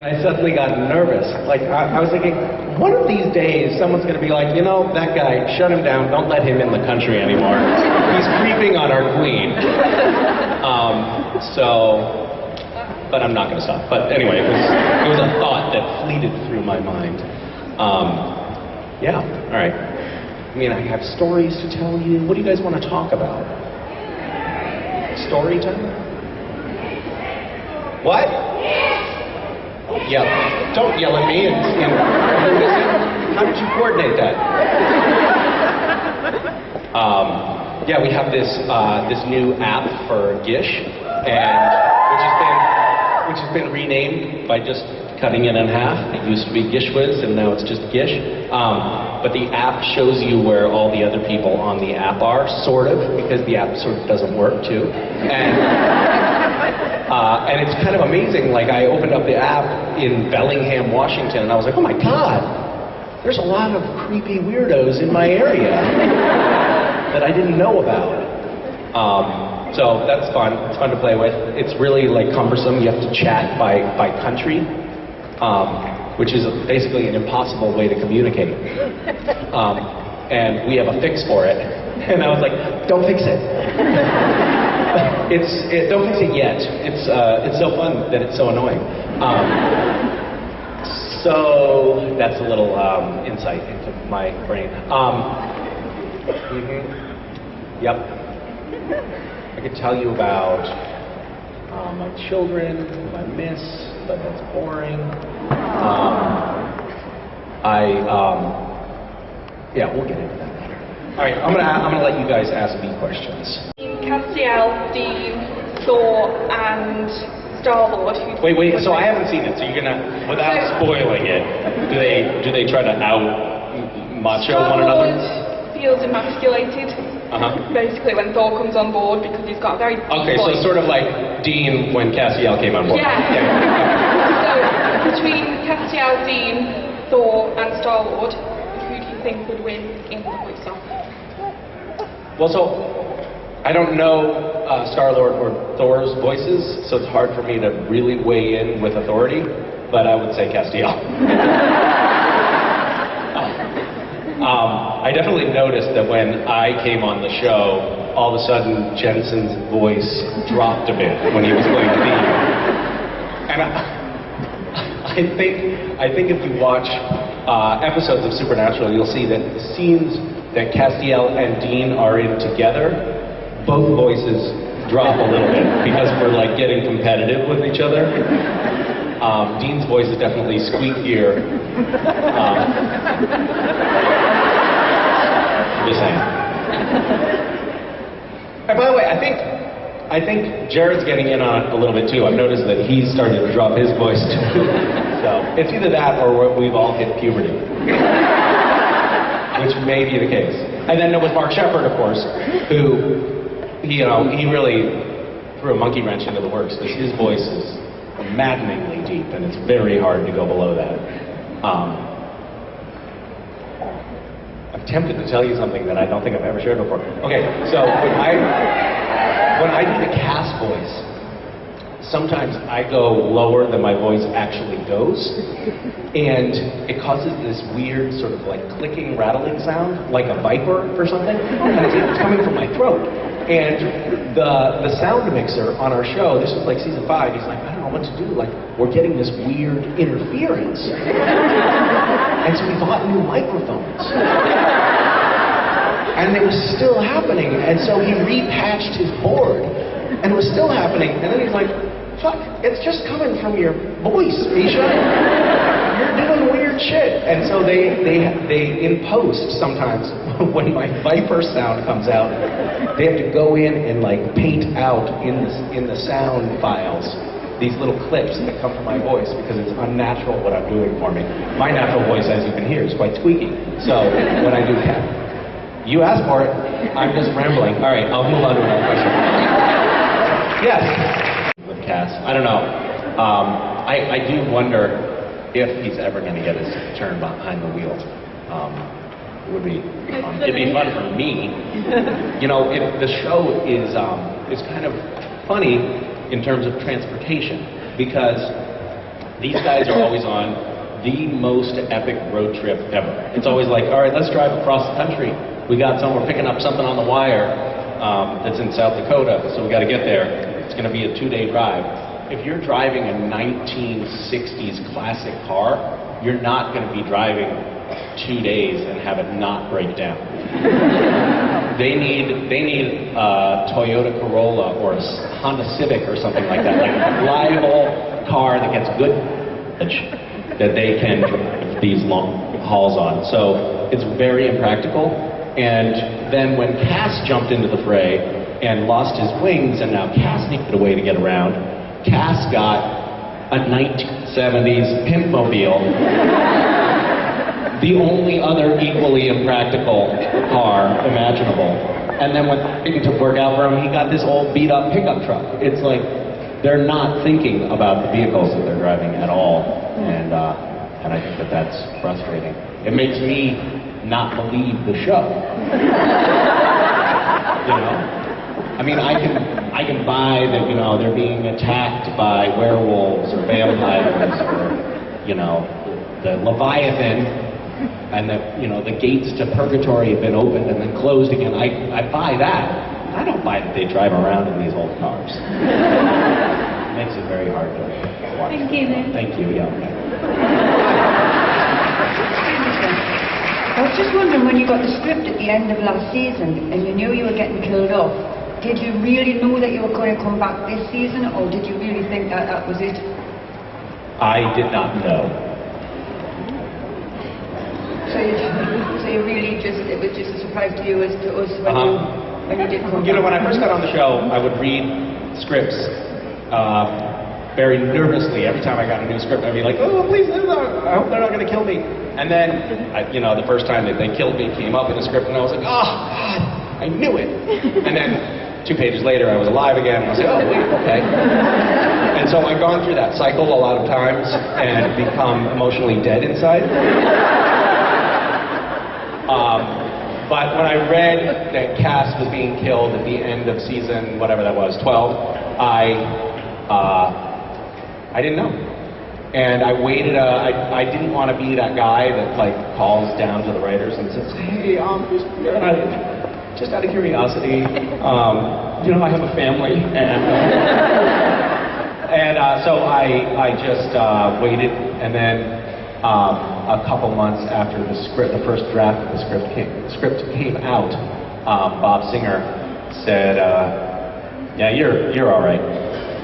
I suddenly got nervous. Like, I was thinking, one of these days, someone's going to be like, you know, that guy, shut him down, don't let him in the country anymore. He's creeping on our queen. But I'm not going to stop. But anyway, it was a thought that fleeted through my mind. Yeah, all right. I mean, I have stories to tell you. What do you guys want to talk about? Story time? What? Yeah, don't yell at me. How did you coordinate that? Yeah, we have this new app for Gish, and which has been renamed by just cutting it in half. It used to be GishWhiz, and now it's just Gish. But the app shows you where all the other people on the app are, sort of, because the app sort of doesn't work too. And it's kind of amazing. Like, I opened up the app in Birmingham, Washington, and I was like, oh my God, there's a lot of creepy weirdos in my area that I didn't know about. So that's fun. It's fun to play with. It's really like cumbersome. You have to chat by country, which is basically an impossible way to communicate. And we have a fix for it. And I was like, don't fix it. Don't fix it yet. It's so fun that it's so annoying. So that's a little insight into my brain. Yep. I could tell you about my children, whom I miss, but that's boring. Yeah, we'll get into that later. All right, I'm gonna let you guys ask me questions. Castiel, Dean, Thor, and Star-Lord. Wait, so I haven't seen it, so you're gonna, without spoiling it, do they try to out-macho one another? Star-Lord feels emasculated, basically, when Thor comes on board, because he's got a very okay, voice. So sort of like Dean when Castiel came on board. Yeah. So, between Castiel, Dean, Thor, and Star-Lord, who do you think would win in the voice-off? Well, so I don't know Star-Lord or Thor's voices, so it's hard for me to really weigh in with authority, but I would say Castiel. I definitely noticed that when I came on the show, all of a sudden Jensen's voice dropped a bit when he was playing the theme. And I think if you watch episodes of Supernatural, you'll see that the scenes that Castiel and Dean are in together, both voices drop a little bit because we're like getting competitive with each other. Dean's voice is definitely squeakier. Just saying. And by the way, I think Jared's getting in on it a little bit too. I've noticed that he's starting to drop his voice too. So it's either that or we've all hit puberty, which may be the case. And then there was Mark Shepard, of course, who, he really threw a monkey wrench into the works. His voice is maddeningly deep, and it's very hard to go below that. I'm tempted to tell you something that I don't think I've ever shared before. Okay, so when I do the cast voice, sometimes I go lower than my voice actually goes, and it causes this weird sort of like clicking, rattling sound, like a viper or something, and it's coming from my throat. And the sound mixer on our show, this was like season 5, he's like, I don't know what to do, like, we're getting this weird interference. And so we bought new microphones. And it was still happening, and so he repatched his board, and it was still happening, and then he's like, fuck, it's just coming from your voice, Misha. You're doing weird shit. And so they in post sometimes, when my Viper sound comes out, they have to go in and like paint out in the sound files these little clips that come from my voice because it's unnatural what I'm doing for me. My natural voice, as you can hear, is quite squeaky. So when I do that, you asked for it, I'm just rambling. All right, I'll move on to another question. Yes. Cass. I don't know. I do wonder if he's ever going to get his turn behind the wheel. It'd be fun for me. You know, the show is kind of funny in terms of transportation because These guys are always on the most epic road trip ever. It's always like, all right, let's drive across the country. We're picking up something on the wire that's in South Dakota, so we got to get there. It's going to be a 2-day drive. If you're driving a 1960s classic car, you're not going to be driving 2 days and have it not break down. They need a Toyota Corolla or a Honda Civic or something like that, like a reliable car that gets good that they can drive these long hauls on. So it's very impractical. And then when Cass jumped into the fray and lost his wings, and now Cass needed a way to get around, Cass got a 1970s pimpmobile, the only other equally impractical car imaginable. And then when it didn't work out for him, he got this old beat-up pickup truck. It's like they're not thinking about the vehicles that they're driving at all, and I think that that's frustrating. It makes me not believe the show. You know? I mean, I can buy that, you know, they're being attacked by werewolves or vampires or, you know, the Leviathan, and that, you know, the gates to purgatory have been opened and then closed again. I buy that. I don't buy that they drive around in these old cars. It makes it very hard to watch. Thank you, Nick. Thank you, yeah. Okay. I was just wondering, when you got the script at the end of last season and you knew you were getting killed off, did you really know that you were going to come back this season, or did you really think that that was it? I did not know. So you really it was just a surprise to you as to us when you did come back? You know, when I first got on the show, I would read scripts very nervously. Every time I got a new script, I'd be like, oh, please, I hope they're not going to kill me. And then, you know, the first time that they killed me came up in the script, and I was like, oh, God, I knew it. And then 2 pages later, I was alive again, and I was like, oh, wait, okay. And so I've gone through that cycle a lot of times and become emotionally dead inside. But when I read that Cass was being killed at the end of season, whatever that was, 12, I didn't know. And I waited, I didn't want to be that guy that like calls down to the writers and says, hey, just out of curiosity, you know, I have a family, and so I just waited, and then a couple months after the first draft of the script came out, Bob Singer said, yeah, you're all right.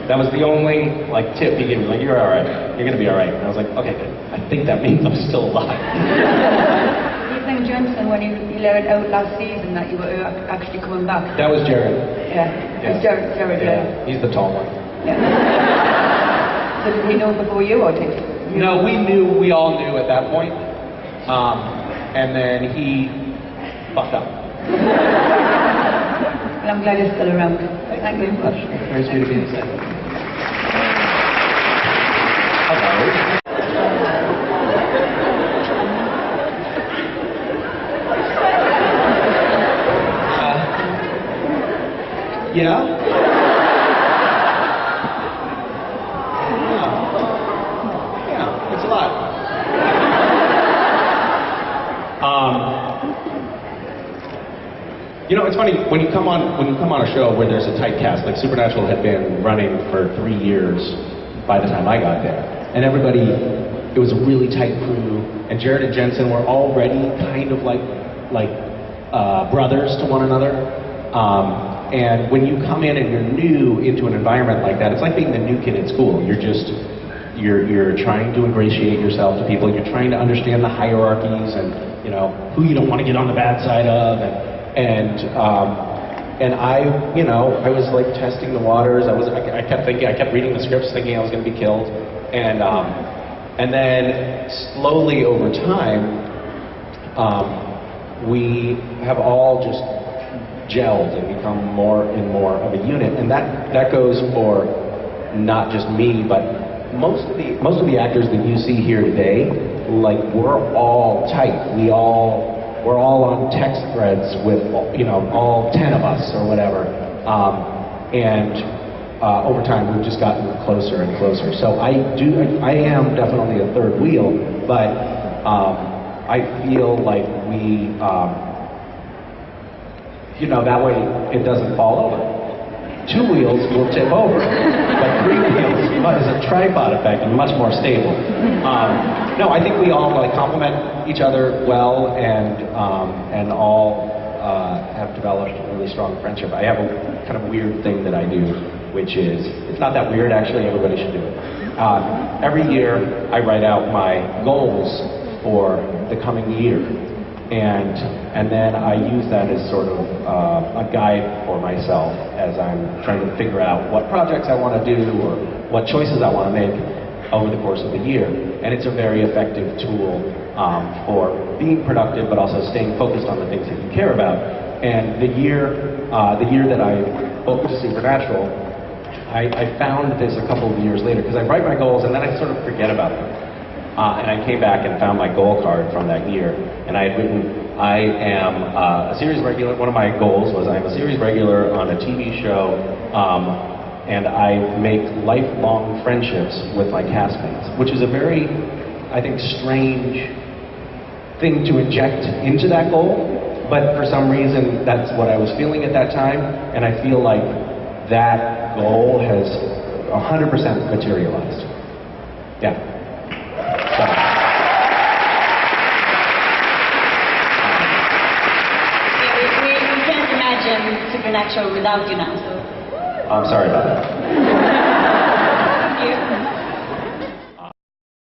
That was the only like tip he gave me, like, you're all right, you're gonna be all right. And I was like, okay, good. I think that means I'm still alive. Ethan Johnson, when you let it out last season that you were actually coming back. That was Jared. Yeah. It's Jared, yeah. He's the tall one. Yeah. So did he know before you, or did you? No, we all knew at that point. And then he fucked up. Well, I'm glad you're still around. Thank you very much. Very sweet of you to say. Hello. Yeah? Yeah, it's a lot. You know, it's funny, when you come on a show where there's a tight cast, like Supernatural had been running for 3 years by the time I got there, and everybody, it was a really tight crew, and Jared and Jensen were already kind of like brothers to one another. And when you come in and you're new into an environment like that, it's like being the new kid at school. You're trying to ingratiate yourself to people. You're trying to understand the hierarchies and, you know, who you don't want to get on the bad side of. And I, you know, I was like testing the waters. I kept reading the scripts thinking I was going to be killed. And then slowly over time, we have all just gelled and become more and more of a unit, and that goes for not just me, but most of the actors that you see here today. Like, we're all tight. We're all on text threads with, you know, all 10 of us or whatever, and over time, we've just gotten closer and closer. So I am definitely a third wheel, but I feel like we, that way it doesn't fall over. 2 wheels will tip over, but 3 wheels is a tripod effect and much more stable. No, I think we all complement each other well, and all have developed a really strong friendship. I have a kind of weird thing that I do, which is, it's not that weird actually, everybody should do it. Every year I write out my goals for the coming year. And then I use that as sort of a guide for myself as I'm trying to figure out what projects I want to do or what choices I want to make over the course of the year. And it's a very effective tool for being productive, but also staying focused on the things that you care about. And the year that I booked Supernatural, I found this a couple of years later, because I write my goals and then I sort of forget about them. And I came back and found my goal card from that year, and I had written, I am a series regular. One of my goals was I am a series regular on a TV show, and I make lifelong friendships with my castmates, which is a very, I think, strange thing to inject into that goal, but for some reason that's what I was feeling at that time, and I feel like that goal has 100% materialized. Yeah. So. We can't imagine Supernatural without you now, so. I'm sorry about that. Thank you.